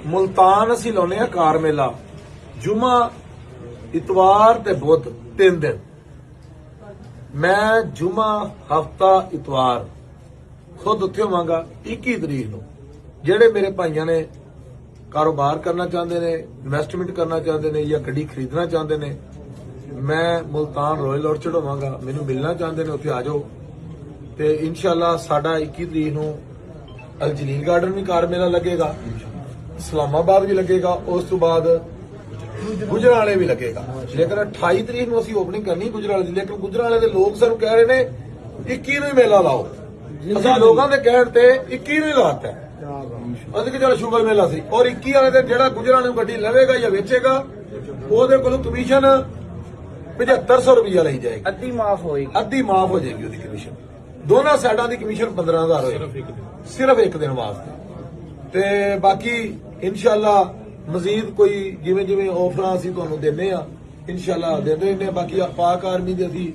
मुल्तान असी लाने आ कार मेला जुमा इतवार ते बुध 3 दिन। मैं जुमा हफ्ता इतवार खुद उत्थे होवांगा 21 तरीक नूं। जेड़े मेरे भाइयों ने कारोबार करना चाहते ने, इन्वेस्टमेंट करना चाहते ने या गड्डी खरीदना चाहते ने, मैं मुल्तान रॉयल ऑर्चर्ड होवांगा। मैनूं मिलना चाहते ने उत्थे आ जाओ। ते इंशाअल्लाह साडा 21 तरीक नूं अल जलील गार्डन भी कार मेला लगेगा, इस्लामाबाद भी लगेगा, उस तो बाद गुजराले भी लगेगा। लेकिन 28 तरीक नूं असीं ओपनिंग करनी गुजराले दी, लेकिन गुजराले दे लोग सानूं कह रहे ने 21 नूं ही मेला लाओ। असीं लोकां दे कहण ते 21 नूं ही लाता है। ਅਸੀਂ ਕਿ ਚਲ ਸ਼ੂਗਰ ਮੇਲਾ ਸੀ ਔਰ 21 ਵਾਲੇ ਤੇ ਜਿਹੜਾ ਗੁਜਰਾਲੇ ਨੂੰ ਗੱਡੀ ਲਵੇਗਾ ਜਾਂ ਵੇਚੇਗਾ ਉਹਦੇ ਕੋਲੋਂ ਕਮਿਸ਼ਨ 7500 ਰੁਪਇਆ ਲਈ ਜਾਏਗੀ। ਅੱਧੀ ਮਾਫ ਹੋਏਗੀ, ਅੱਧੀ ਮਾਫ ਹੋ ਜਾਏਗੀ ਉਹਦੀ ਕਮਿਸ਼ਨ। ਦੋਨਾਂ ਸਾਈਡਾਂ ਦੀ ਕਮਿਸ਼ਨ 15000 ਹੋਏਗੀ ਸਿਰਫ ਇੱਕ ਦਿਨ ਵਾਸਤੇ। ਤੇ ਬਾਕੀ ਇਨਸ਼ਾਅੱਲਾ ਮਜ਼ੀਦ ਕੋਈ ਜਿਵੇਂ ਜਿਵੇਂ ਆਫਰਾਂ ਅਸੀਂ ਤੁਹਾਨੂੰ ਦਿੰਨੇ ਆ ਇਨਸ਼ਾਅੱਲਾ ਦਿੰਦੇ ਰਹਿੰਦੇ ਆ। ਬਾਕੀ ਪਾਕ ਆਰਮੀ ਦੇ ਅਸੀਂ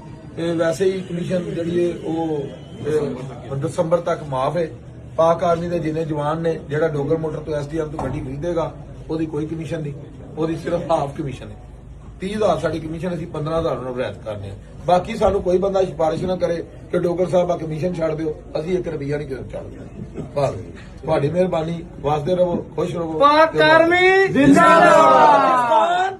ਵੈਸੇ ਹੀ ਕਮਿਸ਼ਨ ਜਿਹੜੀ ਹੈ ਉਹ ਦਸੰਬਰ ਤੱਕ ਮਾਫ ਹੈ। पाक आर्मी के जिन्हें जवान ने जेड़ा डोगर मोटर तो SDM तो गड्डी खरीदेगा ओदी कोई कमीशन नहीं, ओदी सिर्फ हाफ कमीशन है। 30,000 साडी कमीशन असीं 15,000 ਨੂੰ ਰਿਆਇਤ ਕਰਨੇ ਆ। बाकी सानू कोई बंदा सिफारिश ना करे कि डोगर साहब आ कमीशन छड़ दिओ, असीं 1 रुपया नहीं छड़दे। बस तुहाडी मेहरबानी, वासदे रहो, खुश रहो। पाक आर्मी जिंदाबाद।